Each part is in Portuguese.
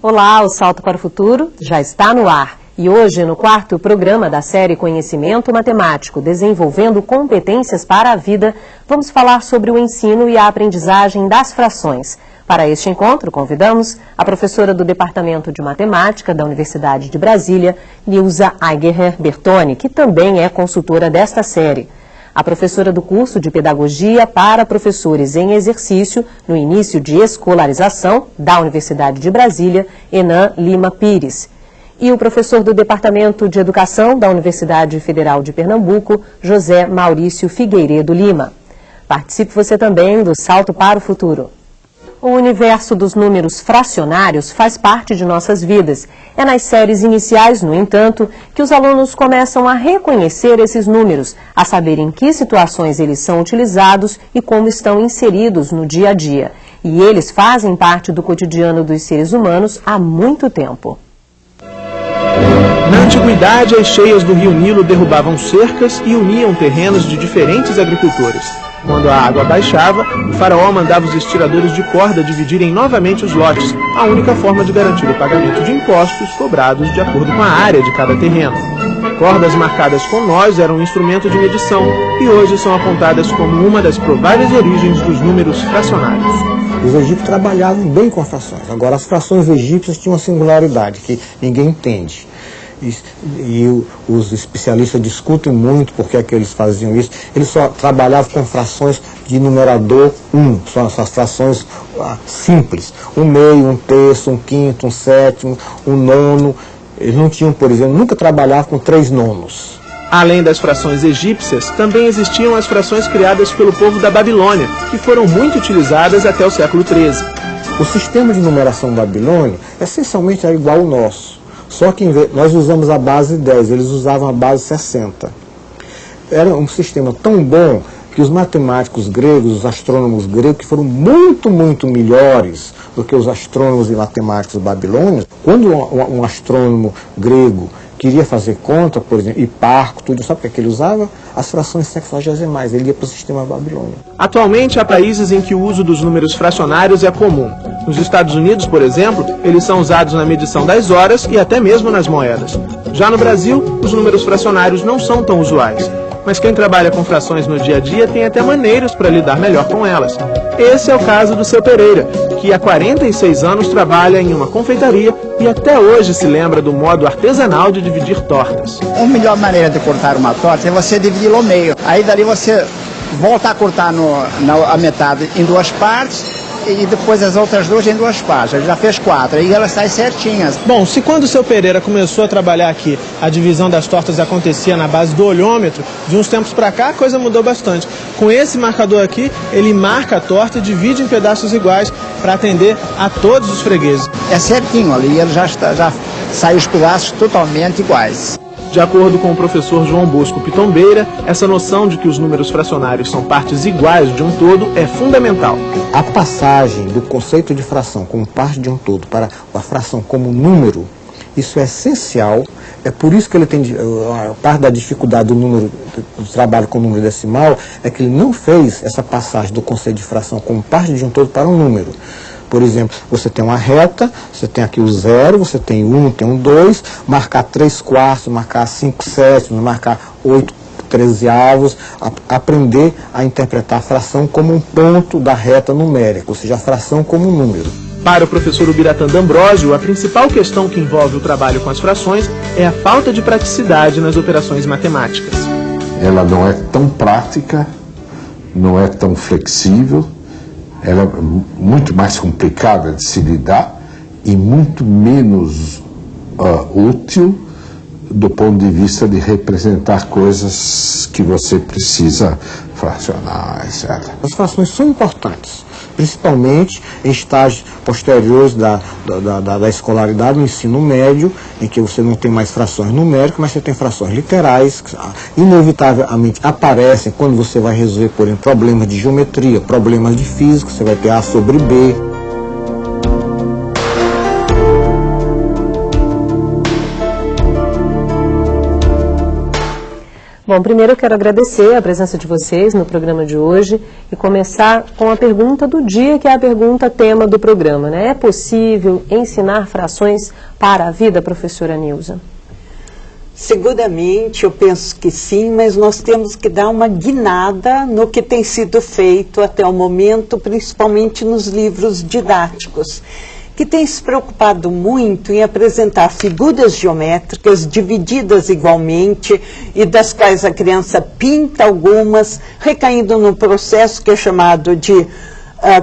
Olá, o Salto para o Futuro já está no ar. E hoje, no quarto programa da série Conhecimento Matemático, Desenvolvendo Competências para a Vida, vamos falar sobre o ensino e a aprendizagem das frações. Para este encontro, convidamos a professora do Departamento de Matemática da Universidade de Brasília, Nilza Aigerer Bertoni, que também é consultora desta série. A professora do curso de Pedagogia para Professores em Exercício, no início de escolarização, da Universidade de Brasília, Enan Lima Pires. E o professor do Departamento de Educação da Universidade Federal de Pernambuco, José Maurício Figueiredo Lima. Participe você também do Salto para o Futuro. O universo dos números fracionários faz parte de nossas vidas. É nas séries iniciais, no entanto, que os alunos começam a reconhecer esses números, a saber em que situações eles são utilizados e como estão inseridos no dia a dia. E eles fazem parte do cotidiano dos seres humanos há muito tempo. Na antiguidade, as cheias do rio Nilo derrubavam cercas e uniam terrenos de diferentes agricultores. Quando a água baixava, o faraó mandava os estiradores de corda dividirem novamente os lotes, a única forma de garantir o pagamento de impostos cobrados de acordo com a área de cada terreno. Cordas marcadas com nós eram um instrumento de medição e hoje são apontadas como uma das prováveis origens dos números fracionários. Os egípcios trabalhavam bem com frações. Agora, as frações egípcias tinham uma singularidade que ninguém entende. E os especialistas discutem muito por que é que eles faziam isso. Eles só trabalhavam com frações de numerador 1, são essas frações simples. 1/2, 1/3, 1/5, 1/7, 1/9. Eles não tinham, por exemplo, nunca trabalhavam com 3/9. Além das frações egípcias, também existiam as frações criadas pelo povo da Babilônia, que foram muito utilizadas até o século XIII. O sistema de numeração babilônico essencialmente era igual ao nosso. Só que nós usamos a base 10, eles usavam a base 60. Era um sistema tão bom que os matemáticos gregos, os astrônomos gregos, que foram muito, muito melhores do que os astrônomos e matemáticos babilônios, quando um astrônomo grego queria fazer conta, por exemplo, Hiparco, tudo, sabe o que ele usava? As frações sexagesimais, ele ia para o sistema babilônico. Atualmente, há países em que o uso dos números fracionários é comum. Nos Estados Unidos, por exemplo, eles são usados na medição das horas e até mesmo nas moedas. Já no Brasil, os números fracionários não são tão usuais. Mas quem trabalha com frações no dia a dia tem até maneiras para lidar melhor com elas. Esse é o caso do seu Pereira, que há 46 anos trabalha em uma confeitaria e até hoje se lembra do modo artesanal de dividir tortas. A melhor maneira de cortar uma torta é você dividi-la ao meio. Aí dali você volta a cortar a metade em duas partes e depois as outras duas em duas partes. Ele já fez 4, aí elas saem certinhas. Bom, se quando o seu Pereira começou a trabalhar aqui, a divisão das tortas acontecia na base do olhômetro, de uns tempos para cá a coisa mudou bastante. Com esse marcador aqui, ele marca a torta e divide em pedaços iguais para atender a todos os fregueses. É certinho ali, ele já sai os pedaços totalmente iguais. De acordo com o professor João Bosco Pitombeira, essa noção de que os números fracionários são partes iguais de um todo é fundamental. A passagem do conceito de fração como parte de um todo para a fração como número, isso é essencial. É por isso que ele tem parte da dificuldade do trabalho com número decimal, é que ele não fez essa passagem do conceito de fração como parte de um todo para um número. Por exemplo, você tem uma reta, você tem aqui o 0, você tem 1, tem um 2, marcar 3/4, marcar 5/7, marcar 8/13, aprender a interpretar a fração como um ponto da reta numérica, ou seja, a fração como um número. Para o professor Ubiratã D'Ambrosio, a principal questão que envolve o trabalho com as frações é a falta de praticidade nas operações matemáticas. Ela não é tão prática, não é tão flexível, ela é muito mais complicada de se lidar e muito menos útil do ponto de vista de representar coisas que você precisa fracionar, etc. As frações são importantes, principalmente em estágios posteriores da escolaridade, no ensino médio, em que você não tem mais frações numéricas, mas você tem frações literais, que inevitavelmente aparecem quando você vai resolver, por exemplo, problemas de geometria, problemas de física, você vai ter A sobre B. Bom, primeiro eu quero agradecer a presença de vocês no programa de hoje e começar com a pergunta do dia, que é a pergunta tema do programa, né? É possível ensinar frações para a vida, professora Nilza? Seguramente, eu penso que sim, mas nós temos que dar uma guinada no que tem sido feito até o momento, principalmente nos livros didáticos, que tem se preocupado muito em apresentar figuras geométricas divididas igualmente e das quais a criança pinta algumas, recaindo num processo que é chamado de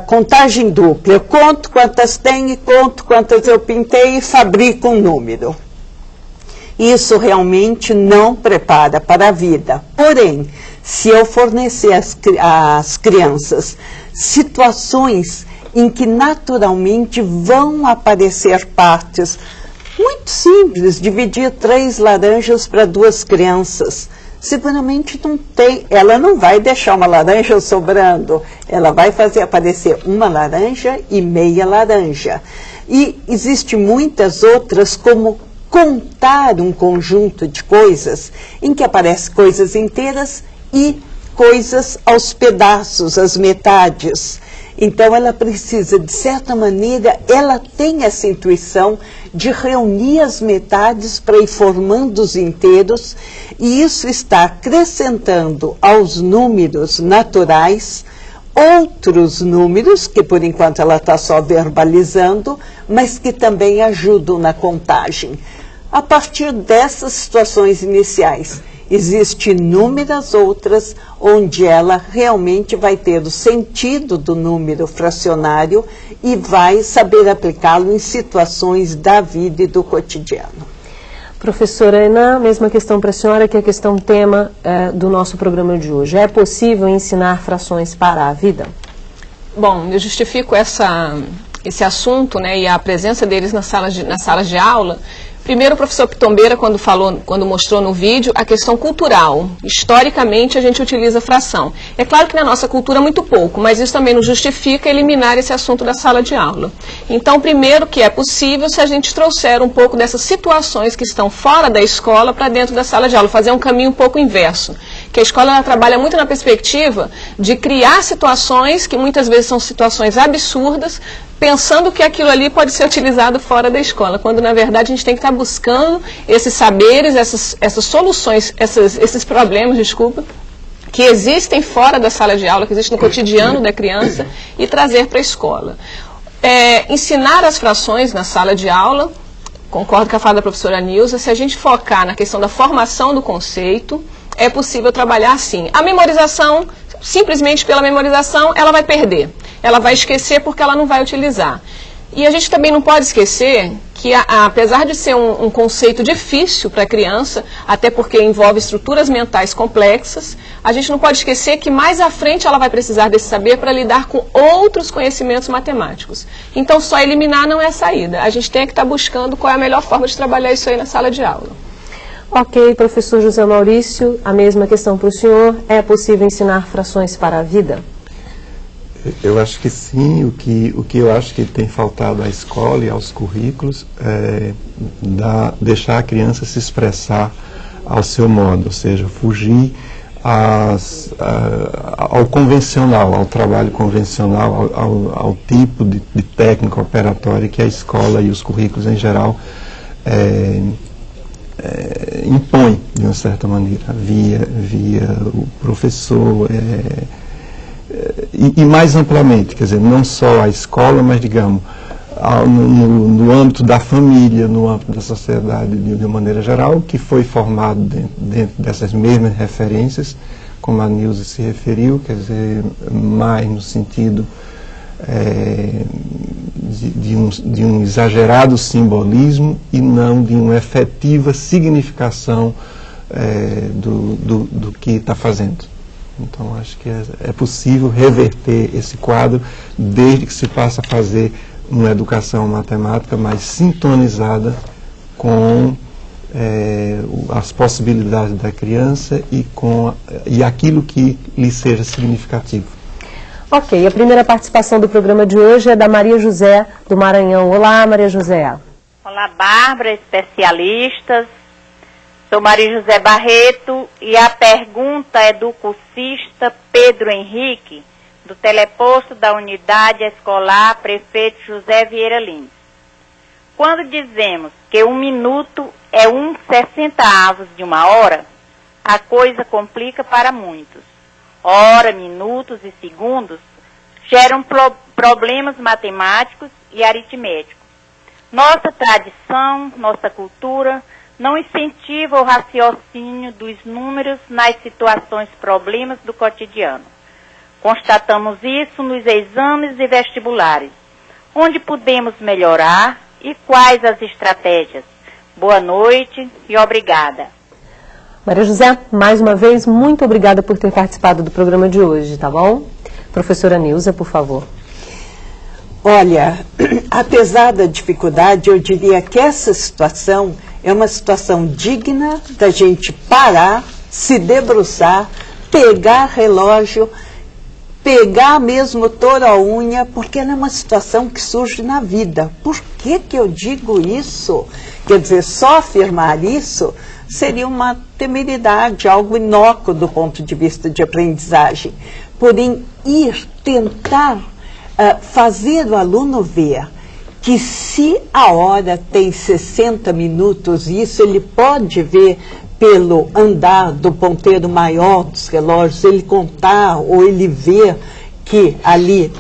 contagem dupla. Eu conto quantas tem e conto quantas eu pintei e fabrico um número. Isso realmente não prepara para a vida. Porém, se eu fornecer às crianças situações em que naturalmente vão aparecer partes muito simples, dividir 3 laranjas para 2 crianças, seguramente não tem, ela não vai deixar uma laranja sobrando, ela vai fazer aparecer uma laranja e meia laranja. E existem muitas outras, como contar um conjunto de coisas em que aparecem coisas inteiras e coisas aos pedaços, às metades. Então ela precisa, de certa maneira, ela tem essa intuição de reunir as metades para ir formando os inteiros, e isso está acrescentando aos números naturais outros números, que por enquanto ela está só verbalizando, mas que também ajudam na contagem. A partir dessas situações iniciais, existem inúmeras outras onde ela realmente vai ter o sentido do número fracionário e vai saber aplicá-lo em situações da vida e do cotidiano. Professora, na mesma questão para a senhora, que é a questão tema do nosso programa de hoje. É possível ensinar frações para a vida? Bom, eu justifico esse assunto, né, e a presença deles nas salas de aula. Primeiro, o professor Pitombeira, quando mostrou no vídeo, a questão cultural. Historicamente, a gente utiliza fração. É claro que na nossa cultura muito pouco, mas isso também não justifica eliminar esse assunto da sala de aula. Então, primeiro que é possível se a gente trouxer um pouco dessas situações que estão fora da escola para dentro da sala de aula, fazer um caminho um pouco inverso. Que a escola ela trabalha muito na perspectiva de criar situações que muitas vezes são situações absurdas, pensando que aquilo ali pode ser utilizado fora da escola, quando na verdade a gente tem que estar buscando esses saberes, essas soluções, esses problemas, que existem fora da sala de aula, que existem no cotidiano da criança, e trazer para a escola. Ensinar as frações na sala de aula, concordo com a fala da professora Nilza, se a gente focar na questão da formação do conceito, é possível trabalhar assim. A memorização, simplesmente pela memorização, ela vai perder. Ela vai esquecer porque ela não vai utilizar. E a gente também não pode esquecer que, apesar de ser um conceito difícil para a criança, até porque envolve estruturas mentais complexas, a gente não pode esquecer que mais à frente ela vai precisar desse saber para lidar com outros conhecimentos matemáticos. Então, só eliminar não é a saída. A gente tem que estar buscando qual é a melhor forma de trabalhar isso aí na sala de aula. Ok, professor José Maurício, a mesma questão para o senhor. É possível ensinar frações para a vida? Eu acho que sim. O que eu acho que tem faltado à escola e aos currículos é deixar a criança se expressar ao seu modo, ou seja, fugir ao convencional, ao trabalho convencional, ao tipo de técnica operatória que a escola e os currículos em geral impõe, de uma certa maneira, via o professor, e mais amplamente, quer dizer, não só a escola, mas, digamos, no âmbito da família, no âmbito da sociedade, de uma maneira geral, que foi formado dentro dessas mesmas referências, como a Nilza se referiu, quer dizer, mais no sentido de um exagerado simbolismo e não de uma efetiva significação do que está fazendo. Então, acho que é possível reverter esse quadro desde que se passe a fazer uma educação matemática mais sintonizada com as possibilidades da criança e aquilo que lhe seja significativo. Ok, a primeira participação do programa de hoje é da Maria José, do Maranhão. Olá, Maria José. Olá, Bárbara, especialistas. Sou Maria José Barreto e a pergunta é do cursista Pedro Henrique, do teleposto da Unidade Escolar Prefeito José Vieira Lins. Quando dizemos que 1 minuto é 1/60 de uma hora, a coisa complica para muitos. Hora, minutos e segundos geram problemas matemáticos e aritméticos. Nossa tradição, nossa cultura não incentiva o raciocínio dos números nas situações problemas do cotidiano. Constatamos isso nos exames e vestibulares. Onde podemos melhorar e quais as estratégias? Boa noite e obrigada. Maria José, mais uma vez, muito obrigada por ter participado do programa de hoje, tá bom? Professora Nilza, por favor. Olha, apesar da dificuldade, eu diria que essa situação é uma situação digna da gente parar, se debruçar, pegar relógio, pegar mesmo touro a unha, porque ela é uma situação que surge na vida. Por que que eu digo isso? Quer dizer, só afirmar isso seria uma temeridade, algo inócuo do ponto de vista de aprendizagem. Porém, tentar fazer o aluno ver que se a hora tem 60 minutos, isso ele pode ver pelo andar do ponteiro maior dos relógios, ele contar ou ele ver que ali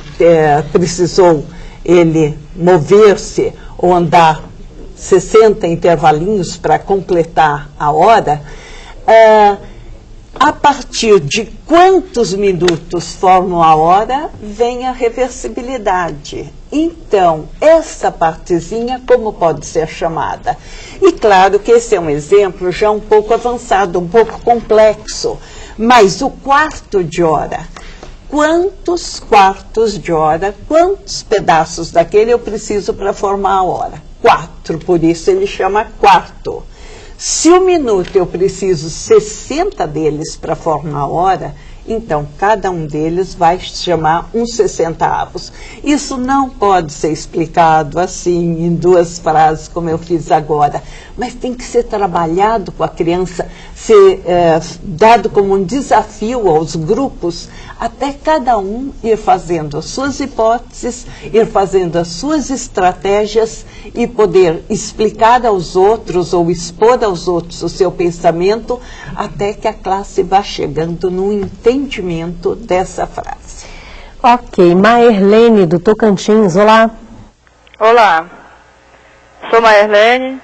precisou ele mover-se ou andar 60 intervalinhos para completar a hora, a partir de quantos minutos formam a hora, vem a reversibilidade. Então, essa partezinha, como pode ser chamada? E claro que esse é um exemplo já um pouco avançado, um pouco complexo, mas o quarto de hora, quantos quartos de hora, quantos pedaços daquele eu preciso para formar a hora? 4, por isso ele chama quarto. Se o minuto eu preciso 60 deles para formar a hora, então cada um deles vai chamar 1/60. Isso não pode ser explicado assim em 2 frases como eu fiz agora, mas tem que ser trabalhado com a criança, ser dado como um desafio aos grupos, até cada um ir fazendo as suas hipóteses, ir fazendo as suas estratégias e poder explicar aos outros ou expor aos outros o seu pensamento, até que a classe vá chegando no entendimento dessa frase. Ok, Maerlene do Tocantins, olá. Olá, sou Maerlene,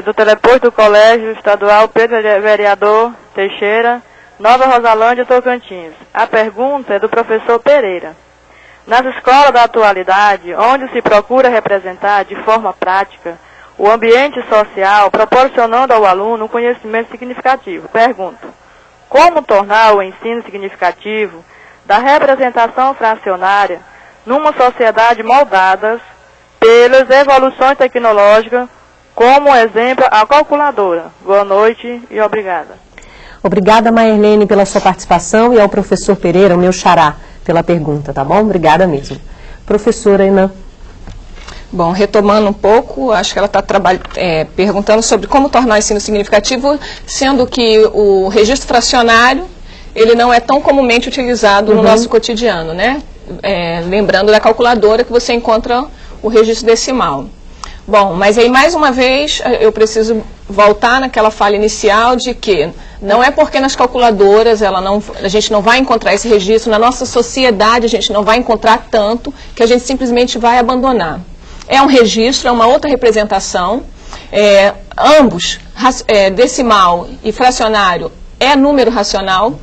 do teleposto do Colégio Estadual Pedro Vereador Teixeira, Nova Rosalândia, Tocantins. A pergunta é do professor Pereira. Nas escolas da atualidade, onde se procura representar de forma prática o ambiente social, proporcionando ao aluno um conhecimento significativo, pergunto: como tornar o ensino significativo da representação fracionária numa sociedade moldada pelas evoluções tecnológicas, como exemplo a calculadora? Boa noite e obrigada. Obrigada, Maerlene, pela sua participação e ao professor Pereira, o meu xará, pela pergunta, tá bom? Obrigada mesmo. Professora Inan. Bom, retomando um pouco, acho que ela está perguntando sobre como tornar o ensino significativo, sendo que o registro fracionário, ele não é tão comumente utilizado no nosso cotidiano, né? Lembrando da calculadora que você encontra o registro decimal. Bom, mas aí mais uma vez eu voltar naquela fala inicial de que não é porque nas calculadoras a gente não vai encontrar esse registro, na nossa sociedade a gente não vai encontrar tanto, que a gente simplesmente vai abandonar. É um registro, é uma outra representação, ambos, decimal e fracionário, é número racional,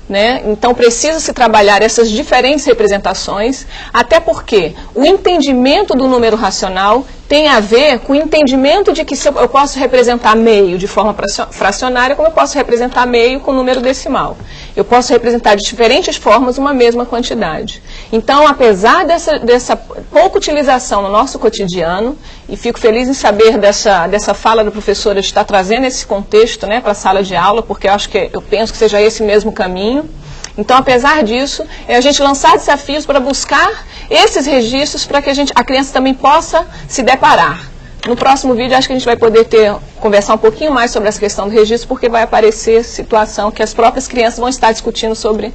né? Então precisa se trabalhar essas diferentes representações, até porque o entendimento do número racional tem a ver com o entendimento de que eu posso representar meio de forma fracionária, como eu posso representar meio com número decimal. Eu posso representar de diferentes formas uma mesma quantidade. Então, apesar dessa pouca utilização no nosso cotidiano, e fico feliz em saber dessa fala da professora de estar trazendo esse contexto, né, para a sala de aula, porque eu penso que seja esse mesmo caminho. Então, apesar disso, a gente lançar desafios para buscar esses registros para que a criança também possa se deparar. No próximo vídeo, acho que a gente vai poder ter conversar um pouquinho mais sobre essa questão do registro, porque vai aparecer situação que as próprias crianças vão estar discutindo sobre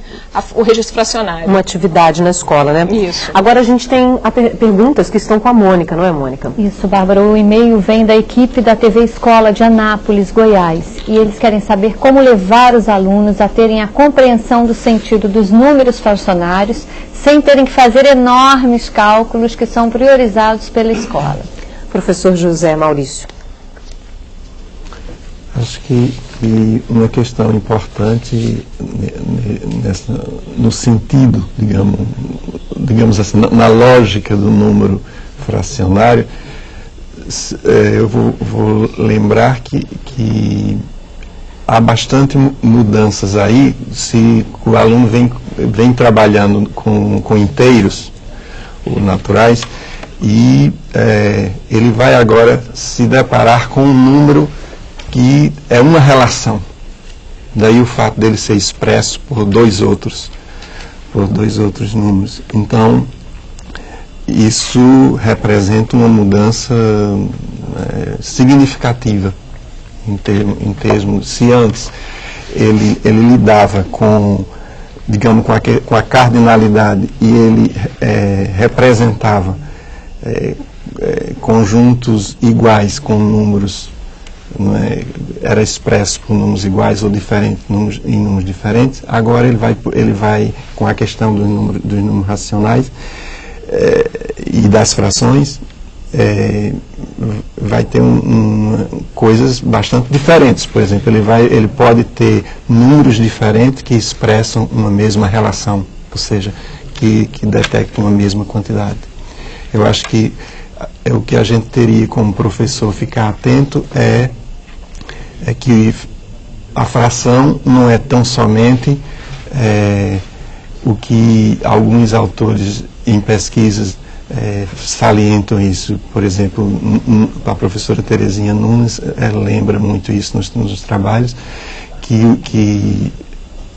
o registro fracionário. Uma atividade na escola, né? Isso. Agora a gente tem perguntas que estão com a Mônica, não é, Mônica? Isso, Bárbara. O e-mail vem da equipe da TV Escola de Anápolis, Goiás. E eles querem saber como levar os alunos a terem a compreensão do sentido dos números fracionários, sem terem que fazer enormes cálculos que são priorizados pela escola. Professor José Maurício. Acho que uma questão importante no sentido, digamos assim, na lógica do número fracionário, eu vou lembrar que há bastante mudanças aí, se o aluno vem trabalhando com inteiros, ou naturais, e ele vai agora se deparar com um número que é uma relação. Daí o fato dele ser expresso por dois outros números. Então, isso representa uma mudança significativa em termos, se antes ele lidava com, digamos, com a cardinalidade e ele representava conjuntos iguais com números, era expresso por números iguais ou diferentes, em números diferentes. Agora ele vai com a questão dos números racionais e das frações, vai ter coisas bastante diferentes. Por exemplo, ele pode ter números diferentes que expressam uma mesma relação, ou seja, que detectam uma mesma quantidade. Eu acho que o que a gente teria como professor ficar atento é que a fração não é tão somente o que alguns autores em pesquisas salientam isso. Por exemplo, a professora Terezinha Nunes lembra muito isso nos trabalhos, que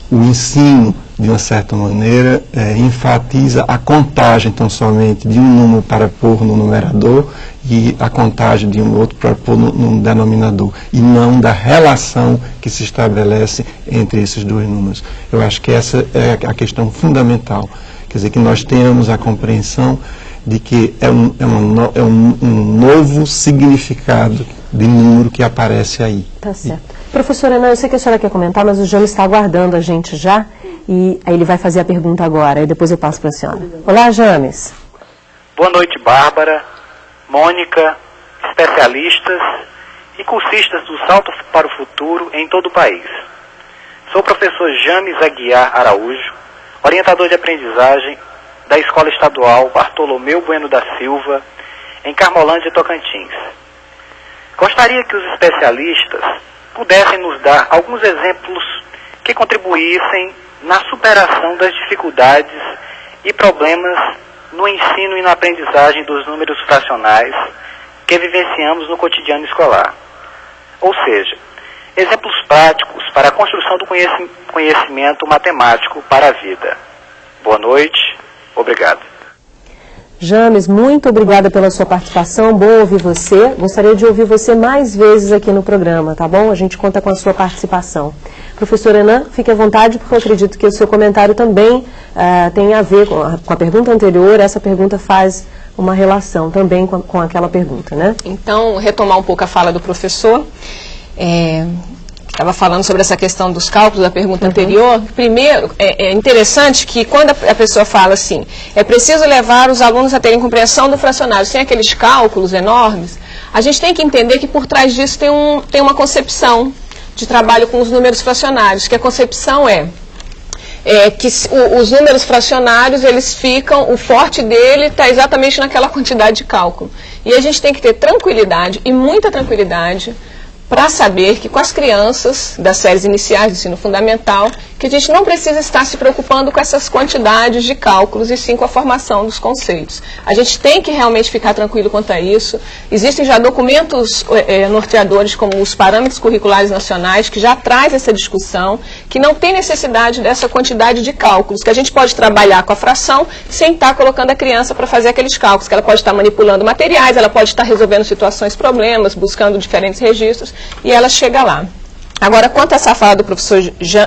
o ensino, de uma certa maneira, enfatiza a contagem tão somente de um número para pôr no numerador e a contagem de um outro para pôr no denominador, e não da relação que se estabelece entre esses dois números. Eu acho que essa é a questão fundamental, quer dizer, que nós tenhamos a compreensão de que é um novo significado de número que aparece aí. Tá certo. Professora Ana, eu sei que a senhora quer comentar, mas o James está aguardando a gente já, e aí ele vai fazer a pergunta agora, e depois eu passo para a senhora. Olá, James. Boa noite, Bárbara, Mônica, especialistas e cursistas do Salto para o Futuro em todo o país. Sou o professor James Aguiar Araújo, orientador de aprendizagem da Escola Estadual Bartolomeu Bueno da Silva, em Carmolândia, Tocantins. Gostaria que os especialistas pudessem nos dar alguns exemplos que contribuíssem na superação das dificuldades e problemas no ensino e na aprendizagem dos números fracionais que vivenciamos no cotidiano escolar. Ou seja, exemplos práticos para a construção do conhecimento matemático para a vida. Boa noite, obrigado. James, muito obrigada pela sua participação, bom ouvir você. Gostaria de ouvir você mais vezes aqui no programa, tá bom? A gente conta com a sua participação. Professora Enan, fique à vontade, porque eu acredito que o seu comentário também tem a ver com a pergunta anterior. Essa pergunta faz uma relação também com aquela pergunta, né? Então, retomar um pouco a fala do professor. Estava falando sobre essa questão dos cálculos da pergunta anterior. Primeiro, é interessante que quando a pessoa fala assim, é preciso levar os alunos a terem compreensão do fracionário, sem aqueles cálculos enormes, a gente tem que entender que por trás disso tem uma concepção de trabalho com os números fracionários, que a concepção é que os números fracionários, eles ficam, o forte dele está exatamente naquela quantidade de cálculo. E a gente tem que ter tranquilidade, e muita tranquilidade, para saber que com as crianças das séries iniciais do ensino fundamental, que a gente não precisa estar se preocupando com essas quantidades de cálculos, e sim com a formação dos conceitos. A gente tem que realmente ficar tranquilo quanto a isso. Existem já documentos norteadores, como os parâmetros curriculares nacionais, que já traz essa discussão, que não tem necessidade dessa quantidade de cálculos, que a gente pode trabalhar com a fração sem estar colocando a criança para fazer aqueles cálculos, que ela pode estar manipulando materiais, ela pode estar resolvendo situações, problemas, buscando diferentes registros. e ela chega lá. Agora, quanto a essa fala do professor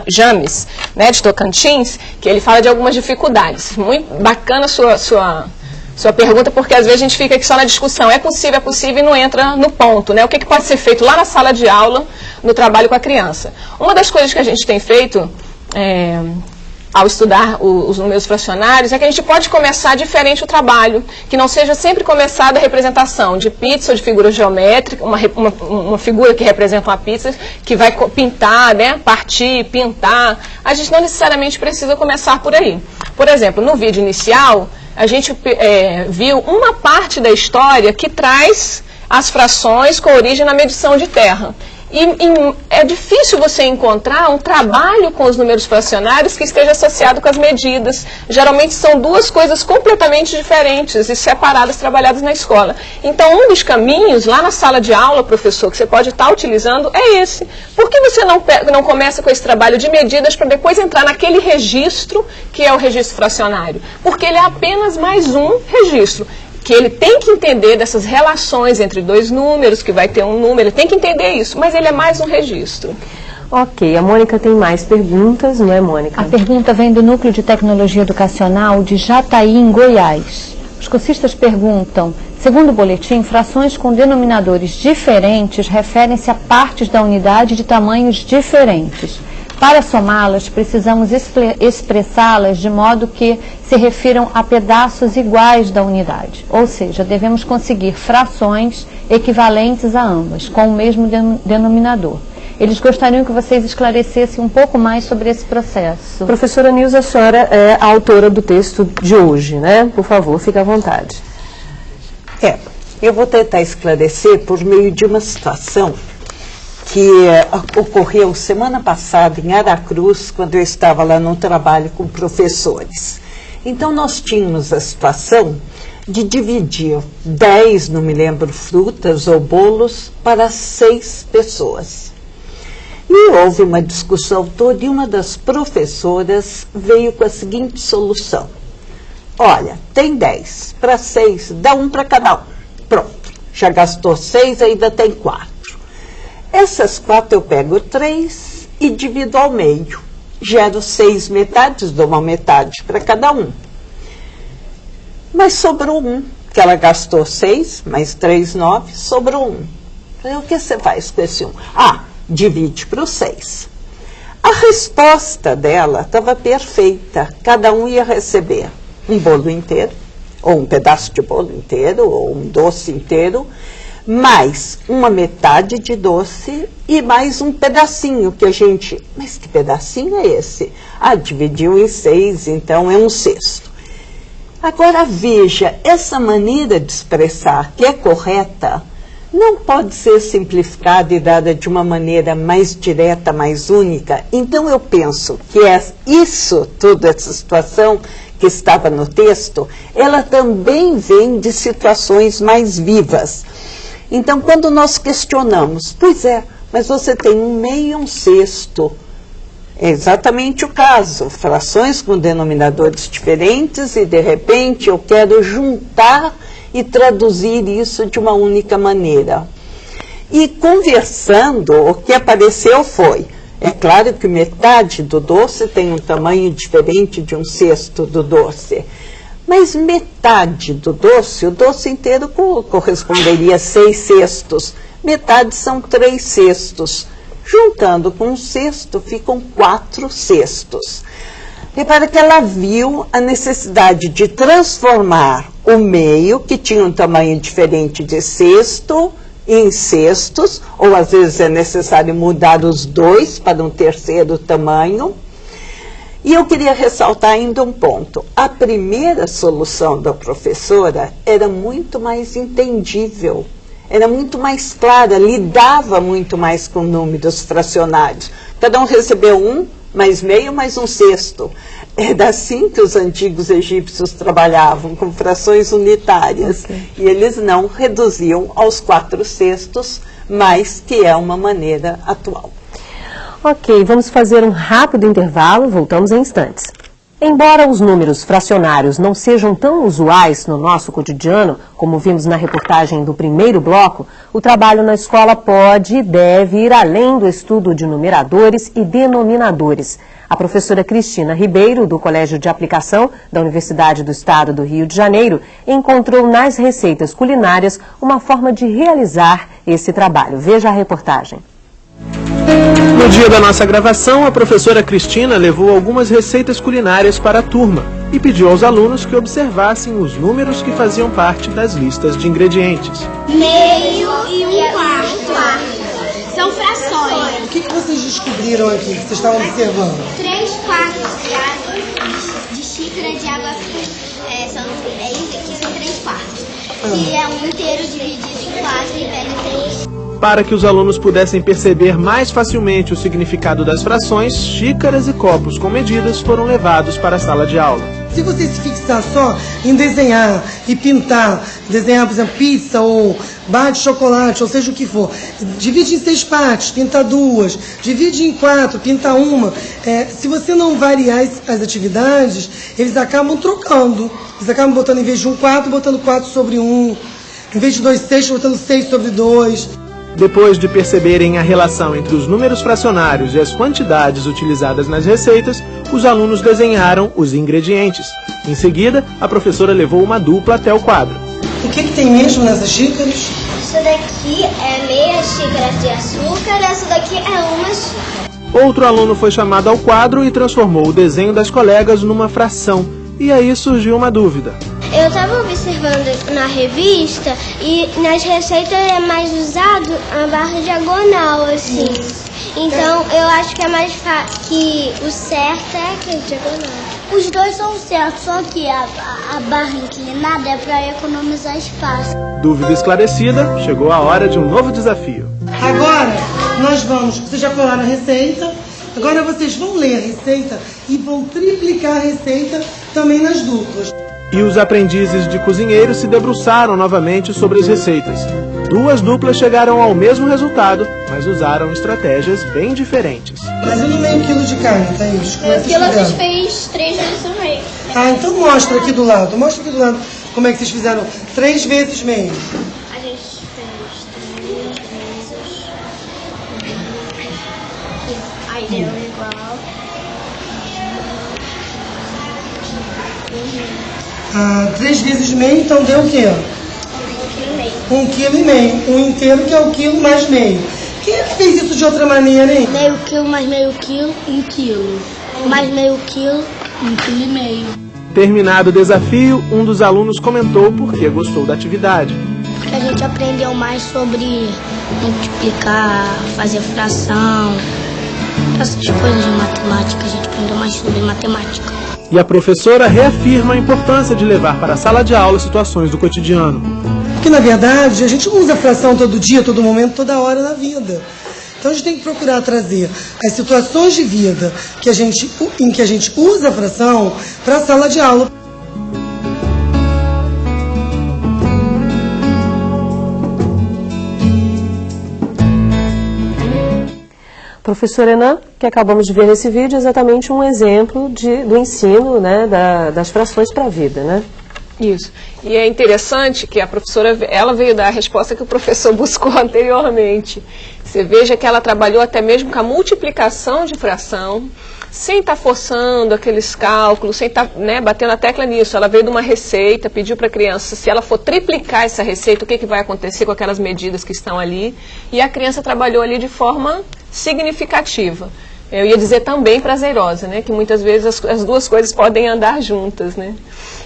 James, né, de Tocantins, que ele fala de algumas dificuldades. Muito bacana a sua pergunta, porque às vezes a gente fica aqui só na discussão. É possível e não entra no ponto, né? O que pode ser feito lá na sala de aula, no trabalho com a criança. Uma das coisas que a gente tem feito ao estudar os números fracionários é que a gente pode começar diferente o trabalho, que não seja sempre começada a representação de pizza ou de figura geométrica, uma figura que representa uma pizza, que vai pintar, né, partir, pintar. A gente não necessariamente precisa começar por aí. Por exemplo, no vídeo inicial, a gente viu uma parte da história que traz as frações com origem na medição de terra. E é difícil você encontrar um trabalho com os números fracionários que esteja associado com as medidas. Geralmente são duas coisas completamente diferentes e separadas, trabalhadas na escola. Então, um dos caminhos, lá na sala de aula, professor, que você pode estar utilizando, é esse. Por que você não começa com esse trabalho de medidas para depois entrar naquele registro que é o registro fracionário? Porque ele é apenas mais um registro. Que ele tem que entender dessas relações entre dois números, que vai ter um número, ele tem que entender isso, mas ele é mais um registro. Ok, a Mônica tem mais perguntas, não é, Mônica? A pergunta vem do Núcleo de Tecnologia Educacional de Jataí, em Goiás. Os cursistas perguntam, segundo o boletim, frações com denominadores diferentes referem-se a partes da unidade de tamanhos diferentes. Para somá-las, precisamos expressá-las de modo que se refiram a pedaços iguais da unidade. Ou seja, devemos conseguir frações equivalentes a ambas, com o mesmo denominador. Eles gostariam que vocês esclarecessem um pouco mais sobre esse processo. Professora Nilza, a senhora é a autora do texto de hoje, né? Por favor, fique à vontade. Eu vou tentar esclarecer por meio de uma situação que ocorreu semana passada em Aracruz, quando eu estava lá num trabalho com professores. Então, nós tínhamos a situação de dividir 10, não me lembro, frutas ou bolos para 6 pessoas. E houve uma discussão toda e uma das professoras veio com a seguinte solução. Olha, tem 10 para 6, dá um para cada um. Pronto, já gastou 6, ainda tem 4. Essas 4 eu pego 3 e divido ao meio. Gero 6 metades, dou uma metade para cada um. Mas sobrou 1, que ela gastou 6, mais 3, 9, sobrou 1. O que você faz com esse 1? Divide para os 6. A resposta dela estava perfeita. Cada um ia receber um bolo inteiro, ou um pedaço de bolo inteiro, ou um doce inteiro, mais uma metade de doce e mais um pedacinho que a gente... Mas que pedacinho é esse? Dividiu em 6, então é um sexto. Agora veja, essa maneira de expressar que é correta não pode ser simplificada e dada de uma maneira mais direta, mais única. Então eu penso que isso, toda essa situação que estava no texto, ela também vem de situações mais vivas. Então, quando nós questionamos, pois é, mas você tem um meio e um sexto. É exatamente o caso. Frações com denominadores diferentes e, de repente, eu quero juntar e traduzir isso de uma única maneira. E conversando, o que apareceu foi, é claro que metade do doce tem um tamanho diferente de um sexto do doce. Mas metade do doce, o doce inteiro corresponderia a 6 cestos. Metade são 3 cestos. Juntando com um sexto, ficam 4 cestos. Repara que ela viu a necessidade de transformar o meio, que tinha um tamanho diferente de cesto, em cestos, ou às vezes é necessário mudar os dois para um terceiro tamanho. E eu queria ressaltar ainda um ponto. A primeira solução da professora era muito mais entendível, era muito mais clara, lidava muito mais com números fracionários. Cada um recebeu 1, mais meio, mais um sexto. Era assim que os antigos egípcios trabalhavam, com frações unitárias. Okay. E eles não reduziam aos 4 sextos, mas que é uma maneira atual. Ok, vamos fazer um rápido intervalo, voltamos em instantes. Embora os números fracionários não sejam tão usuais no nosso cotidiano, como vimos na reportagem do primeiro bloco, o trabalho na escola pode e deve ir além do estudo de numeradores e denominadores. A professora Cristina Ribeiro, do Colégio de Aplicação da Universidade do Estado do Rio de Janeiro, encontrou nas receitas culinárias uma forma de realizar esse trabalho. Veja a reportagem. No dia da nossa gravação, a professora Cristina levou algumas receitas culinárias para a turma e pediu aos alunos que observassem os números que faziam parte das listas de ingredientes. Meio e um quarto. São frações. O que vocês descobriram aqui, que vocês estavam observando? 3 quartos de xícara de água são 3 quartos. E é um inteiro dividido em 4 e pega 3. Para que os alunos pudessem perceber mais facilmente o significado das frações, xícaras e copos com medidas foram levados para a sala de aula. Se você se fixar só em desenhar e pintar, desenhar, por exemplo, pizza ou barra de chocolate, ou seja o que for, divide em 6 partes, pinta 2, divide em 4, pinta 1. Se você não variar as atividades, eles acabam trocando. Eles acabam botando, em vez de um 4, botando 4 sobre 1. Em vez de 2 6, botando 6 sobre 2. Depois de perceberem a relação entre os números fracionários e as quantidades utilizadas nas receitas, os alunos desenharam os ingredientes. Em seguida, a professora levou uma dupla até o quadro. O que tem mesmo nessas xícaras? Isso daqui é meia xícara de açúcar, essa daqui é uma xícara. Outro aluno foi chamado ao quadro e transformou o desenho das colegas numa fração. E aí surgiu uma dúvida. Eu estava observando na revista e nas receitas é mais usado a barra diagonal, assim. Então eu acho que é mais que o certo é aquele diagonal. Os dois são certos, só que a barra inclinada é para economizar espaço. Dúvida esclarecida, chegou a hora de um novo desafio. Agora nós vocês já colaram a receita, agora vocês vão ler a receita e vão triplicar a receita também nas duplas. E os aprendizes de cozinheiros se debruçaram novamente sobre as receitas. 2 duplas chegaram ao mesmo resultado, mas usaram estratégias bem diferentes. Mas e no meio quilo de carne, Thaís? Como é que a gente fez 3 vezes o meio. Ah, então mostra aqui do lado. Mostra aqui do lado como é que vocês fizeram 3 vezes meio. A gente fez 3 vezes. Aí deu igual. 3 vezes meio, então deu o quê? 1,5 kg. 1 inteiro, que é o quilo mais meio. Quem é que fez isso de outra maneira, hein? Meio quilo mais meio quilo, 1 quilo. Mais meio quilo, 1,5 kg. Terminado o desafio, um dos alunos comentou por que gostou da atividade. Porque a gente aprendeu mais sobre multiplicar, fazer fração, essas coisas de matemática. A gente aprendeu mais sobre matemática. E a professora reafirma a importância de levar para a sala de aula situações do cotidiano. Porque, na verdade, a gente não usa fração todo dia, todo momento, toda hora na vida. Então, a gente tem que procurar trazer as situações de vida em que a gente usa a fração para a sala de aula. Professora Enan, que acabamos de ver nesse vídeo, é exatamente um exemplo do ensino, né, das frações para a vida, né? Isso. E é interessante que a professora, ela veio dar a resposta que o professor buscou anteriormente. Você veja que ela trabalhou até mesmo com a multiplicação de fração, sem estar forçando aqueles cálculos, sem estar, né, batendo a tecla nisso. Ela veio de uma receita, pediu para a criança, se ela for triplicar essa receita, o que vai acontecer com aquelas medidas que estão ali. E a criança trabalhou ali de forma significativa. Eu ia dizer também prazerosa, né, que muitas vezes as duas coisas podem andar juntas, né.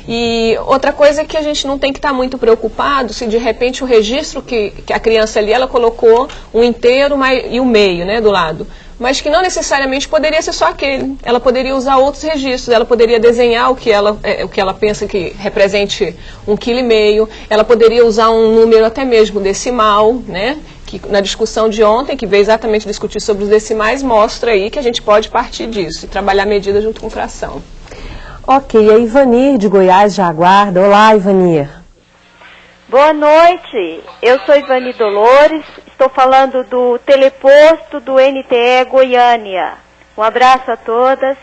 E outra coisa é que a gente não tem que estar muito preocupado se de repente o registro que a criança ali, ela colocou um inteiro e o meio, né, do lado. Mas que não necessariamente poderia ser só aquele. Ela poderia usar outros registros, ela poderia desenhar o que ela pensa que represente 1,5 kg, ela poderia usar um número até mesmo decimal, né? Que na discussão de ontem, que veio exatamente discutir sobre os decimais, mostra aí que a gente pode partir disso e trabalhar a medida junto com fração. Ok, a Ivanir de Goiás já aguarda. Olá, Ivanir. Boa noite, eu sou Ivanir Dolores, estou falando do teleposto do NTE Goiânia. Um abraço a todas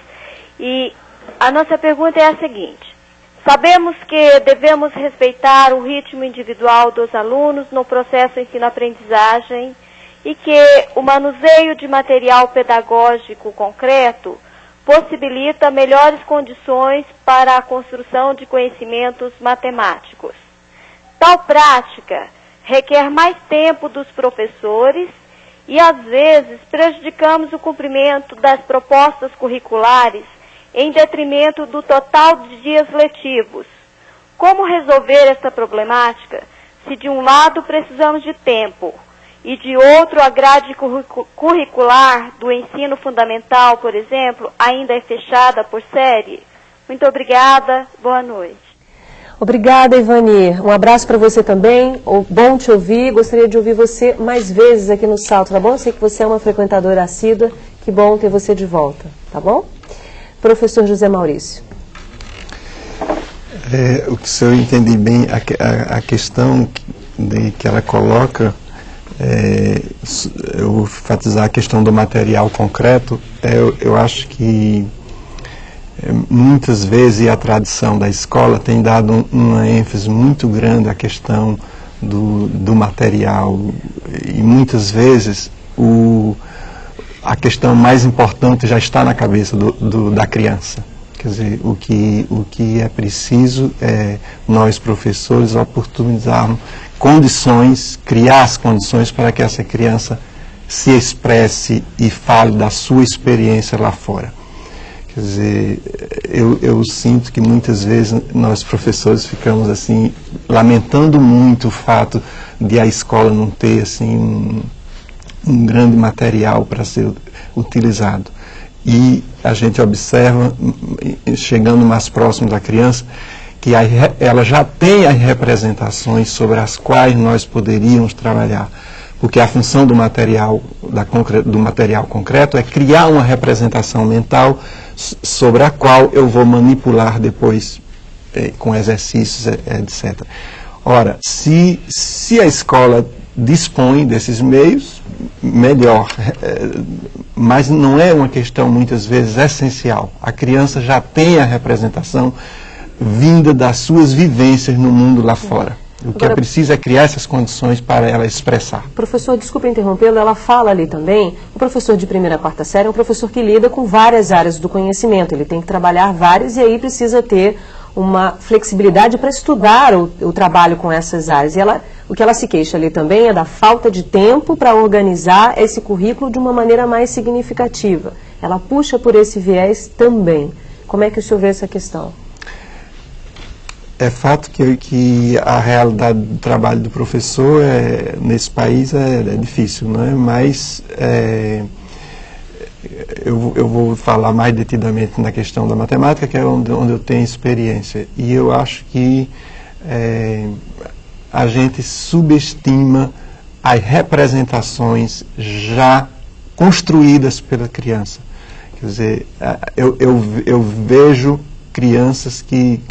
e A nossa pergunta é a seguinte: sabemos que devemos respeitar o ritmo individual dos alunos no processo ensino-aprendizagem e que o manuseio de material pedagógico concreto possibilita melhores condições para a construção de conhecimentos matemáticos. Tal prática requer mais tempo dos professores e, às vezes, prejudicamos o cumprimento das propostas curriculares em detrimento do total de dias letivos. Como resolver essa problemática se, de um lado, precisamos de tempo e, de outro, a grade curricular do ensino fundamental, por exemplo, ainda é fechada por série? Muito obrigada, boa noite. Obrigada, Ivani. Um abraço para você também. Bom te ouvir. Gostaria de ouvir você mais vezes aqui no Salto, tá bom? Eu sei que você é uma frequentadora assídua. Que bom ter você de volta, tá bom? Professor José Maurício. Se eu entendi bem a questão que ela coloca, eu vou enfatizar a questão do material concreto. Eu acho que muitas vezes a tradição da escola tem dado uma ênfase muito grande à questão do material, e muitas vezes a questão mais importante já está na cabeça da criança. Quer dizer, o que é preciso é nós, professores, oportunizarmos condições, criar as condições para que essa criança se expresse e fale da sua experiência lá fora. Quer dizer, eu sinto que muitas vezes nós, professores, ficamos assim, lamentando muito o fato de a escola não ter assim um grande material para ser utilizado. E a gente observa, chegando mais próximo da criança, que ela já tem as representações sobre as quais nós poderíamos trabalhar. Porque a função do material concreto é criar uma representação mental sobre a qual eu vou manipular depois com exercícios, etc. Ora, se a escola dispõe desses meios, melhor, mas não é uma questão muitas vezes essencial. A criança já tem a representação vinda das suas vivências no mundo lá fora. O que é preciso é criar essas condições para ela expressar. Professor, desculpa interrompê-lo, ela fala ali também, o professor de primeira a quarta série é um professor que lida com várias áreas do conhecimento, ele tem que trabalhar várias e aí precisa ter uma flexibilidade para estudar o trabalho com essas áreas. E o que ela se queixa ali também é da falta de tempo para organizar esse currículo de uma maneira mais significativa. Ela puxa por esse viés também. Como é que o senhor vê essa questão? É fato que a realidade do trabalho do professor nesse país é difícil, não é? Mas eu vou falar mais detidamente na questão da matemática, que é onde eu tenho experiência. E eu acho que a gente subestima as representações já construídas pela criança. Quer dizer, eu vejo crianças que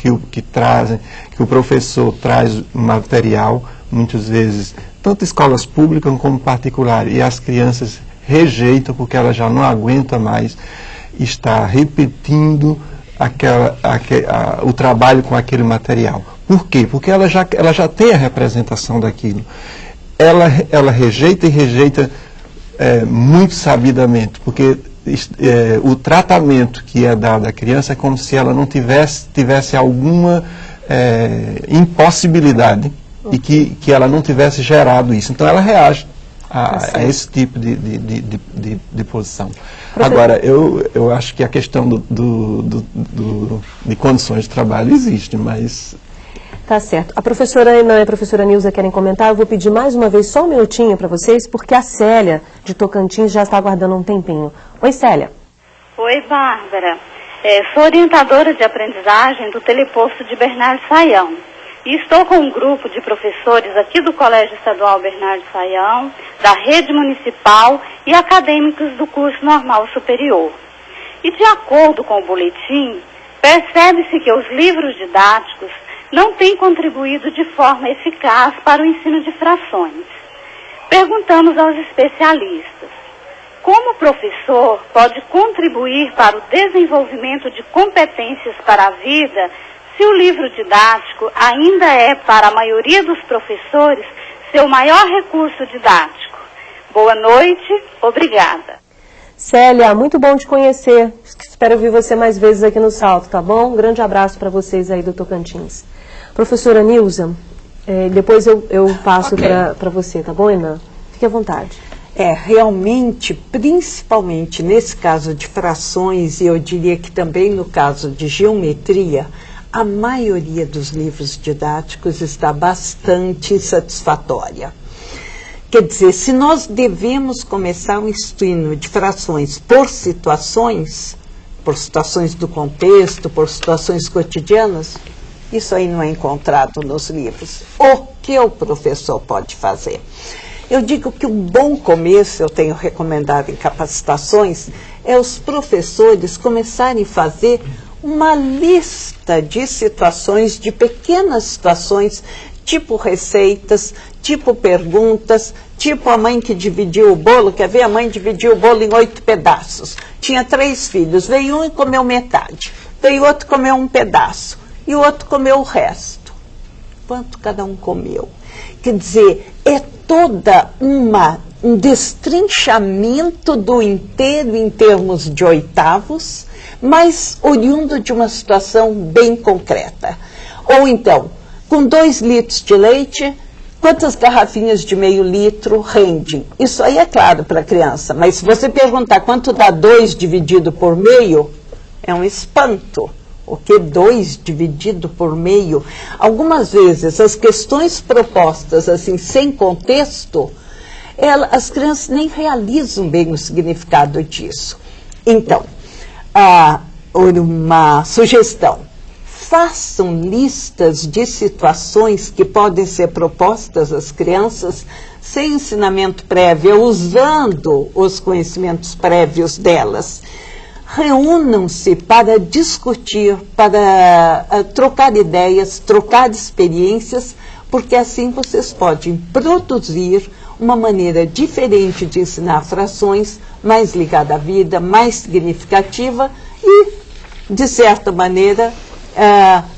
o professor traz material, muitas vezes, tanto escolas públicas como particulares, e as crianças rejeitam porque ela já não aguenta mais estar repetindo o trabalho com aquele material. Por quê? Porque ela já tem a representação daquilo. Ela rejeita e rejeita muito sabidamente, porque o tratamento que é dado à criança é como se ela não tivesse alguma impossibilidade e que ela não tivesse gerado isso. Então ela reage a esse tipo de posição. Agora, eu acho que a questão de condições de trabalho existe, mas... Tá certo. A professora Ana e a professora Nilza querem comentar. Eu vou pedir mais uma vez só um minutinho para vocês, porque a Célia, de Tocantins, já está aguardando um tempinho. Oi, Célia. Oi, Bárbara. Sou orientadora de aprendizagem do Teleposto de Bernardo Saião. E estou com um grupo de professores aqui do Colégio Estadual Bernardo Saião, da rede municipal e acadêmicos do curso normal superior. E de acordo com o boletim, percebe-se que os livros didáticos não têm contribuído de forma eficaz para o ensino de frações. Perguntamos aos especialistas, como professor pode contribuir para o desenvolvimento de competências para a vida se o livro didático ainda é, para a maioria dos professores, seu maior recurso didático? Boa noite, obrigada. Célia, muito bom te conhecer. Espero ver você mais vezes aqui no Salto, tá bom? Um grande abraço para vocês aí do Tocantins. Professora Nilza, depois eu passo para você, tá bom, Enan? Fique à vontade. Realmente, principalmente nesse caso de frações, e eu diria que também no caso de geometria, a maioria dos livros didáticos está bastante insatisfatória. Quer dizer, se nós devemos começar o ensino de frações por situações do contexto, por situações cotidianas, isso aí não é encontrado nos livros. O que o professor pode fazer? Eu digo que um bom começo, eu tenho recomendado em capacitações, é os professores começarem a fazer uma lista de situações, de pequenas situações, tipo receitas, tipo perguntas, tipo a mãe que dividiu o bolo. Quer ver? A mãe dividiu o bolo em 8 pedaços. Tinha 3 filhos, veio um e comeu metade, veio outro e comeu um pedaço, e o outro comeu o resto. Quanto cada um comeu? Quer dizer, é toda um destrinchamento do inteiro em termos de oitavos, mas oriundo de uma situação bem concreta. Ou então, com 2 litros de leite, quantas garrafinhas de meio litro rendem? Isso aí é claro para a criança, mas se você perguntar quanto dá 2 dividido por meio, é um espanto. O que 2 dividido por meio? Algumas vezes as questões propostas assim, sem contexto, as crianças nem realizam bem o significado disso. Então, uma sugestão: façam listas de situações que podem ser propostas às crianças sem ensinamento prévio, usando os conhecimentos prévios delas. Reúnam-se para discutir, para trocar ideias, trocar experiências, porque assim vocês podem produzir uma maneira diferente de ensinar frações, mais ligada à vida, mais significativa e, de certa maneira,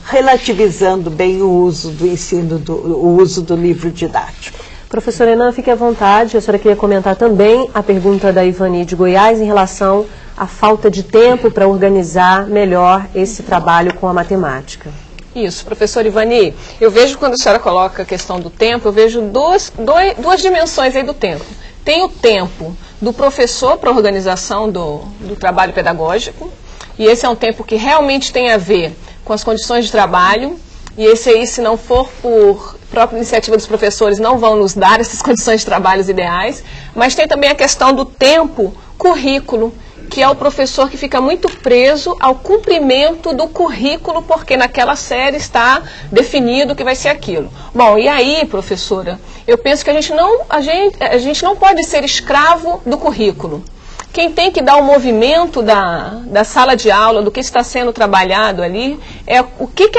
relativizando bem o uso do ensino, o uso do livro didático. Professora Enan, fique à vontade. A senhora queria comentar também a pergunta da Ivani de Goiás em relação à falta de tempo para organizar melhor esse trabalho com a matemática. Isso, professora Ivani, eu vejo quando a senhora coloca a questão do tempo, eu vejo duas dimensões aí do tempo. Tem o tempo do professor para a organização do trabalho pedagógico, e esse é um tempo que realmente tem a ver com as condições de trabalho, e esse aí, se não for por própria iniciativa dos professores, não vão nos dar essas condições de trabalho ideais, mas tem também a questão do tempo currículo, que é o professor que fica muito preso ao cumprimento do currículo, porque naquela série está definido que vai ser aquilo. Bom, e aí, professora, eu penso que a gente não pode ser escravo do currículo. Quem tem que dar o movimento da sala de aula, do que está sendo trabalhado ali, é o que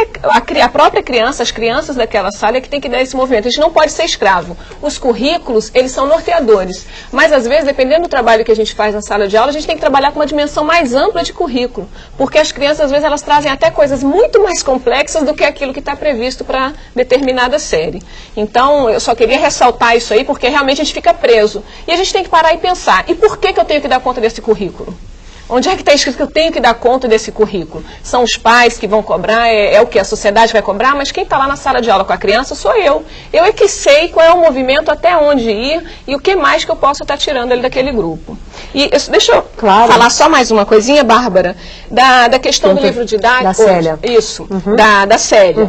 a própria criança, as crianças daquela sala é que tem que dar esse movimento. A gente não pode ser escravo. Os currículos, eles são norteadores. Mas, às vezes, dependendo do trabalho que a gente faz na sala de aula, a gente tem que trabalhar com uma dimensão mais ampla de currículo. Porque as crianças, às vezes, elas trazem até coisas muito mais complexas do que aquilo que está previsto para determinada série. Então, eu só queria ressaltar isso aí, porque realmente a gente fica preso. E a gente tem que parar e pensar, e por que eu tenho que dar conta desse currículo? Onde é que está escrito que eu tenho que dar conta desse currículo? São os pais que vão cobrar, é o que a sociedade vai cobrar, mas quem está lá na sala de aula com a criança sou eu. Eu é que sei qual é o movimento, até onde ir e o que mais que eu posso estar tirando ele daquele grupo. E deixa eu falar só mais uma coisinha, Bárbara, da questão do livro didático. Da Célia. Isso, da Célia.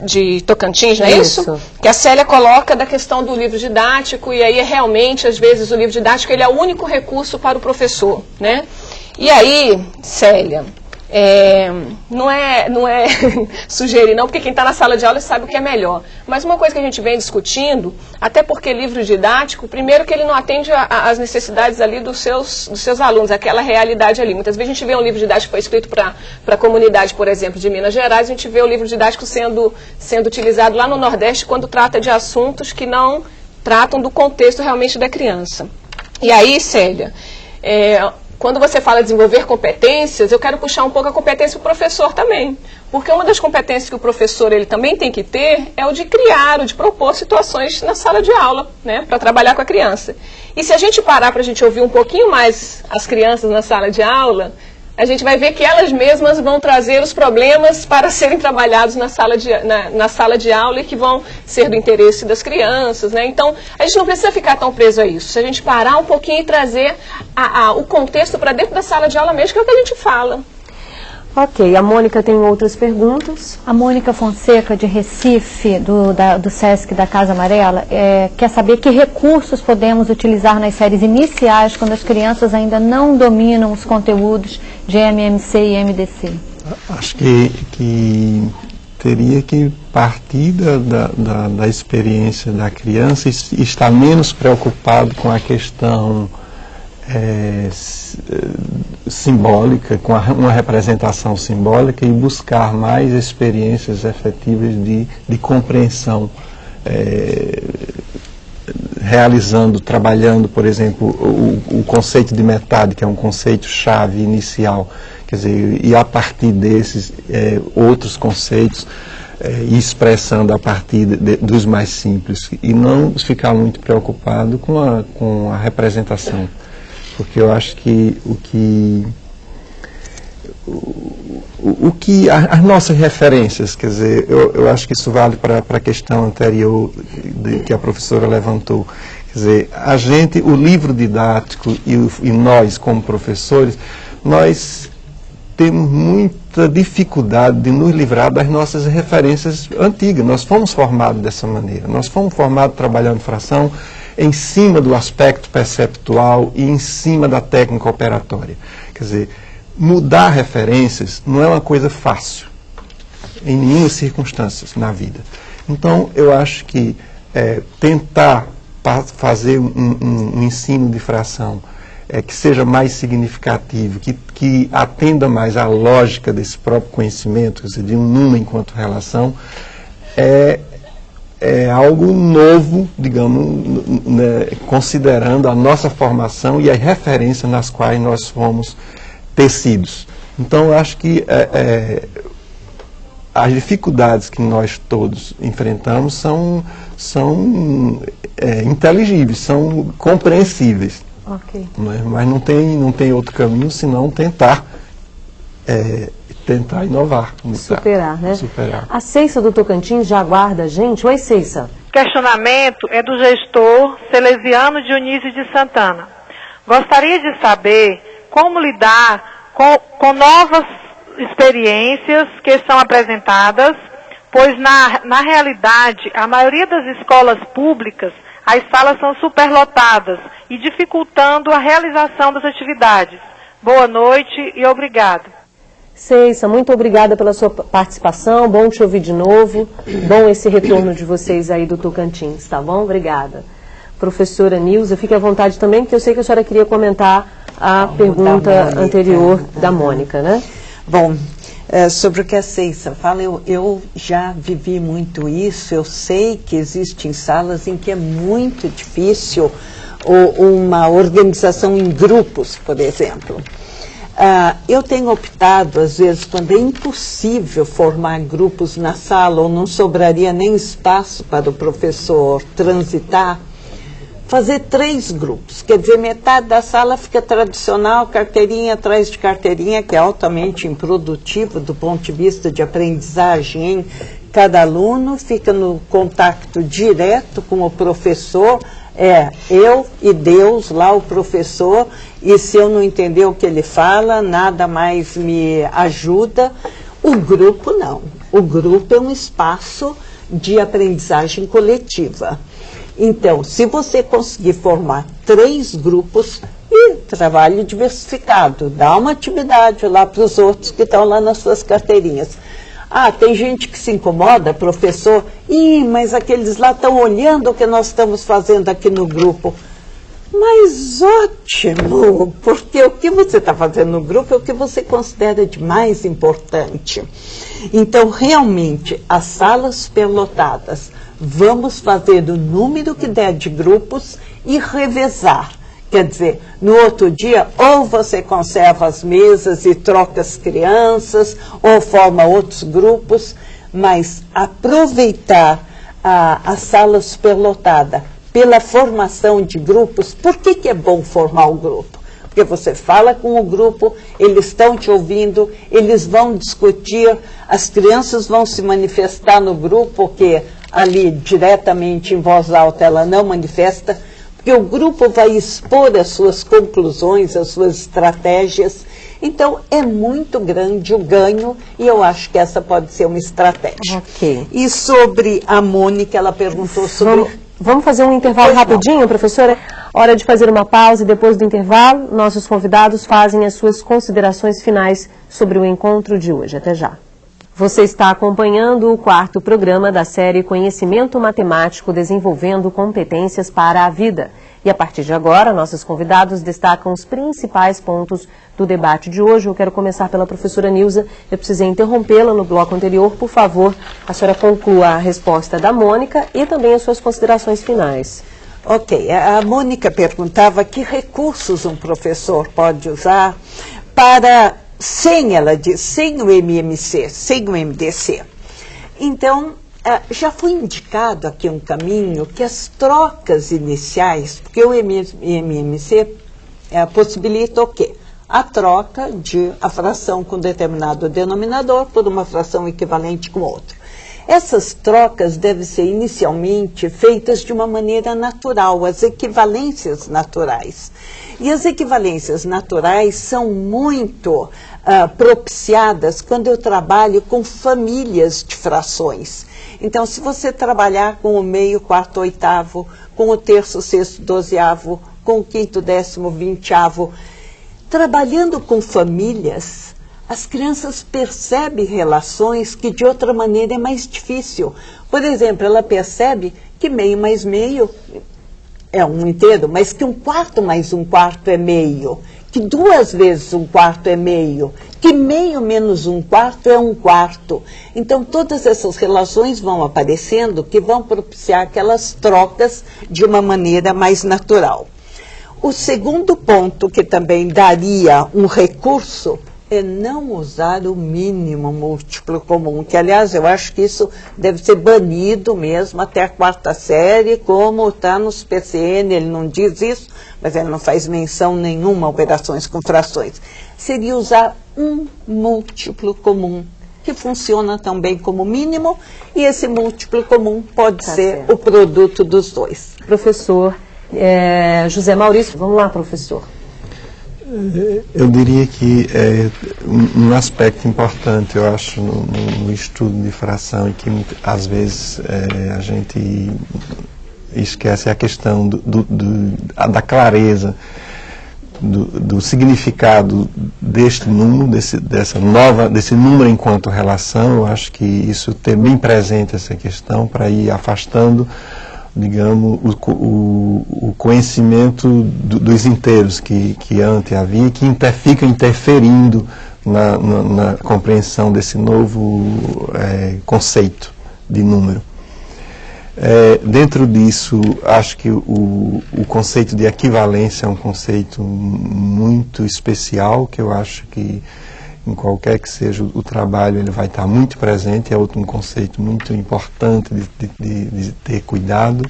De Tocantins, não é isso? Que a Célia coloca da questão do livro didático, e aí realmente, às vezes, o livro didático ele é o único recurso para o professor, né? E aí, Célia, não é sugerir não, porque quem está na sala de aula sabe o que é melhor. Mas uma coisa que a gente vem discutindo, até porque livro didático, primeiro que ele não atende às necessidades ali dos seus alunos, aquela realidade ali. Muitas vezes a gente vê um livro didático que foi escrito para a comunidade, por exemplo, de Minas Gerais, a gente vê o livro didático sendo utilizado lá no Nordeste quando trata de assuntos que não tratam do contexto realmente da criança. E aí, Célia, quando você fala desenvolver competências, eu quero puxar um pouco a competência do professor também. Porque uma das competências que o professor ele também tem que ter é o de criar, o de propor situações na sala de aula, né, para trabalhar com a criança. E se a gente parar para a gente ouvir um pouquinho mais as crianças na sala de aula, a gente vai ver que elas mesmas vão trazer os problemas para serem trabalhados na sala de aula e que vão ser do interesse das crianças, né? Então, a gente não precisa ficar tão preso a isso. Se a gente parar um pouquinho e trazer o contexto para dentro da sala de aula mesmo, que é o que a gente fala. Ok, a Mônica tem outras perguntas. A Mônica Fonseca, de Recife, do SESC da Casa Amarela, quer saber que recursos podemos utilizar nas séries iniciais quando as crianças ainda não dominam os conteúdos de MMC e MDC. Acho que teria que partir da experiência da criança e estar menos preocupado com a questão simbólica, com uma representação simbólica, e buscar mais experiências efetivas de compreensão, trabalhando, por exemplo, o conceito de metade, que é um conceito-chave inicial, quer dizer, e a partir desses outros conceitos, e expressando a partir dos mais simples, e não ficar muito preocupado com a representação. Porque eu acho que as nossas referências, quer dizer, eu acho que isso vale para a questão anterior que a professora levantou. Quer dizer, o livro didático e nós, como professores, nós temos muita dificuldade de nos livrar das nossas referências antigas. Nós fomos formados dessa maneira. Nós fomos formados trabalhando fração em cima do aspecto perceptual e em cima da técnica operatória. Quer dizer, mudar referências não é uma coisa fácil, em nenhuma circunstância na vida. Então, eu acho que tentar fazer um ensino de fração que seja mais significativo, que atenda mais à lógica desse próprio conhecimento, quer dizer, de um número enquanto relação, é algo novo, digamos, né, considerando a nossa formação e as referências nas quais nós fomos tecidos. Então, eu acho que as dificuldades que nós todos enfrentamos são inteligíveis, são compreensíveis. Okay. Mas não tem outro caminho senão tentar inovar. Superar, né? Superar. A Ceissa do Tocantins já aguarda a gente. Oi, Ceissa. O questionamento é do gestor Celesiano Dionísio de Santana. Gostaria de saber como lidar com novas experiências que são apresentadas, pois na realidade, a maioria das escolas públicas, as salas são superlotadas e dificultando a realização das atividades. Boa noite e obrigado. Ceissa, muito obrigada pela sua participação, bom te ouvir de novo, bom esse retorno de vocês aí do Tocantins, tá bom? Obrigada. Professora Nilza, fique à vontade também, porque eu sei que a senhora queria comentar a pergunta anterior da Mônica, né? Bom, sobre o que a Ceissa fala, eu já vivi muito isso, eu sei que existem salas em que é muito difícil uma organização em grupos, por exemplo. Eu tenho optado, às vezes, quando é impossível formar grupos na sala ou não sobraria nem espaço para o professor transitar, fazer 3 grupos. Quer dizer, metade da sala fica tradicional, carteirinha atrás de carteirinha, que é altamente improdutivo do ponto de vista de aprendizagem, hein? Cada aluno fica no contato direto com o professor, eu e Deus, lá o professor, e se eu não entender o que ele fala, nada mais me ajuda. O grupo não. O grupo é um espaço de aprendizagem coletiva. Então, se você conseguir formar 3 grupos, e trabalho diversificado, dá uma atividade lá para os outros que estão lá nas suas carteirinhas. Tem gente que se incomoda, professor, mas aqueles lá estão olhando o que nós estamos fazendo aqui no grupo. Mas ótimo, porque o que você está fazendo no grupo é o que você considera de mais importante. Então, realmente, as salas superlotadas, vamos fazer o número que der de grupos e revezar. Quer dizer, no outro dia, ou você conserva as mesas e troca as crianças, ou forma outros grupos, mas aproveitar a sala superlotada pela formação de grupos. Por que é bom formar o grupo? Porque você fala com o grupo, eles estão te ouvindo, eles vão discutir, as crianças vão se manifestar no grupo, porque ali diretamente em voz alta ela não manifesta, porque o grupo vai expor as suas conclusões, as suas estratégias. Então, é muito grande o ganho e eu acho que essa pode ser uma estratégia. Ok. E sobre a Mônica, ela perguntou sobre... Vamos fazer um intervalo rapidinho, professora? Hora de fazer uma pausa e depois do intervalo, nossos convidados fazem as suas considerações finais sobre o encontro de hoje. Até já. Você está acompanhando o 4º programa da série Conhecimento Matemático Desenvolvendo Competências para a Vida. E a partir de agora, nossos convidados destacam os principais pontos do debate de hoje. Eu quero começar pela professora Nilza. Eu precisei interrompê-la no bloco anterior. Por favor, a senhora conclua a resposta da Mônica e também as suas considerações finais. Ok, a Mônica perguntava que recursos um professor pode usar para, sem o MMC, sem o MDC. Então, já foi indicado aqui um caminho que as trocas iniciais, porque o MMC possibilita o quê? A troca de a fração com determinado denominador por uma fração equivalente com outra. Essas trocas devem ser inicialmente feitas de uma maneira natural, as equivalências naturais. E as equivalências naturais são muito propiciadas quando eu trabalho com famílias de frações. Então, se você trabalhar com o meio, quarto, oitavo, com o terço, sexto, dozeavo, com o quinto, décimo, vinteavo, trabalhando com famílias, as crianças percebem relações que de outra maneira é mais difícil. Por exemplo, ela percebe que meio mais meio é um inteiro, mas que um quarto mais um quarto é meio, que 2 vezes um quarto é meio, que meio menos um quarto é um quarto. Então, todas essas relações vão aparecendo que vão propiciar aquelas trocas de uma maneira mais natural. O segundo ponto que também daria um recurso é não usar o mínimo múltiplo comum, que, aliás, eu acho que isso deve ser banido mesmo até a 4ª série, como está nos PCN, ele não diz isso, mas ele não faz menção nenhuma a operações com frações. Seria usar um múltiplo comum, que funciona também como mínimo, e esse múltiplo comum pode ser o produto dos dois. Professor José Maurício, vamos lá, professor. Eu diria que um aspecto importante, eu acho, no estudo de fração, e que às vezes a gente esquece, é a questão da clareza, do significado deste número, desse número enquanto relação. Eu acho que isso ter bem presente essa questão para ir afastando, digamos, o conhecimento dos inteiros que antes havia, que fica interferindo na compreensão desse novo conceito de número. Dentro disso, acho que o conceito de equivalência é um conceito muito especial, que eu acho que em qualquer que seja o trabalho ele vai estar muito presente, é um conceito muito importante de ter cuidado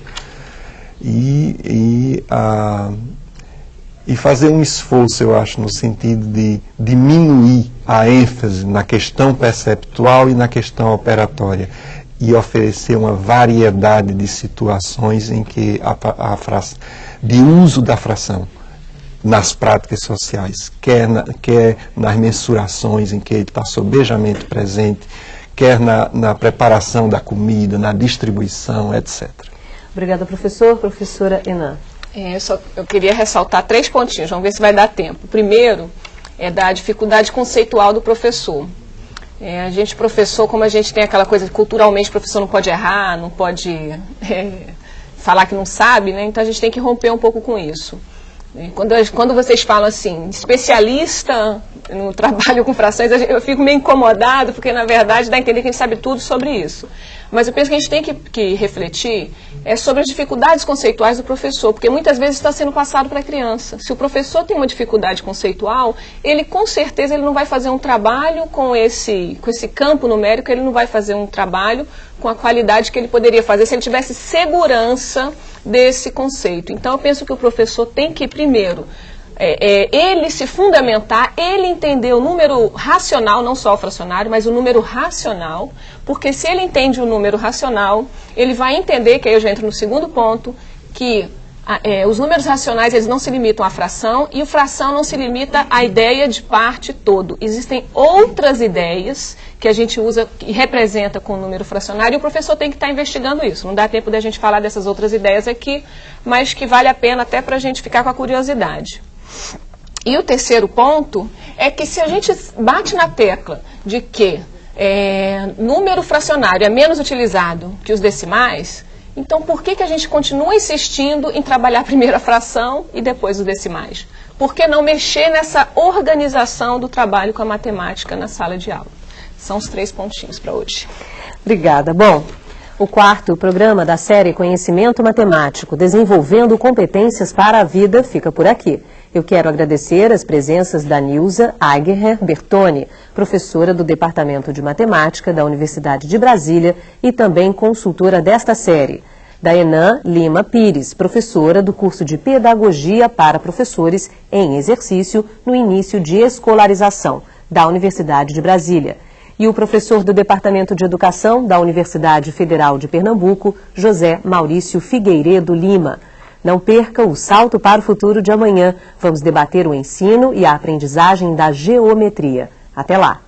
e fazer um esforço, eu acho, no sentido de diminuir a ênfase na questão perceptual e na questão operatória e oferecer uma variedade de situações em que de uso da fração nas práticas sociais, quer nas mensurações em que ele está sobejamente presente, quer na preparação da comida, na distribuição, etc. Obrigada, professor. Professora Enan. Eu queria ressaltar 3 pontinhos, vamos ver se vai dar tempo. O primeiro é da dificuldade conceitual do professor. A gente, professor, como a gente tem aquela coisa, culturalmente o professor não pode errar, não pode falar que não sabe, né? Então a gente tem que romper um pouco com isso. Quando vocês falam assim, especialista no trabalho com frações, eu fico meio incomodado, porque na verdade dá a entender que a gente sabe tudo sobre isso. Mas eu penso que a gente tem que refletir sobre as dificuldades conceituais do professor, porque muitas vezes está sendo passado para a criança. Se o professor tem uma dificuldade conceitual, ele com certeza ele não vai fazer um trabalho com esse campo numérico, ele não vai fazer um trabalho com a qualidade que ele poderia fazer se ele tivesse segurança desse conceito. Então eu penso que o professor tem que, primeiro, ele se fundamentar, ele entender o número racional, não só o fracionário, mas o número racional, porque se ele entende o número racional, ele vai entender, que aí eu já entro no segundo ponto, que os números racionais eles não se limitam à fração, e a fração não se limita à ideia de parte todo. Existem outras ideias que a gente usa e representa com o número fracionário, e o professor tem que estar investigando isso. Não dá tempo da gente falar dessas outras ideias aqui, mas que vale a pena até para a gente ficar com a curiosidade. E o terceiro ponto é que se a gente bate na tecla de que número fracionário é menos utilizado que os decimais, então por que a gente continua insistindo em trabalhar primeiro a fração e depois os decimais? Por que não mexer nessa organização do trabalho com a matemática na sala de aula? São os 3 pontinhos para hoje. Obrigada. Bom, o quarto programa da série Conhecimento Matemático, Desenvolvendo Competências para a Vida, fica por aqui. Eu quero agradecer as presenças da Nilza Aguirre Bertoni, professora do Departamento de Matemática da Universidade de Brasília e também consultora desta série. Da Enan Lima Pires, professora do curso de Pedagogia para Professores em Exercício no Início de Escolarização, da Universidade de Brasília. E o professor do Departamento de Educação da Universidade Federal de Pernambuco, José Maurício Figueiredo Lima. Não perca o Salto para o Futuro de amanhã. Vamos debater o ensino e a aprendizagem da geometria. Até lá!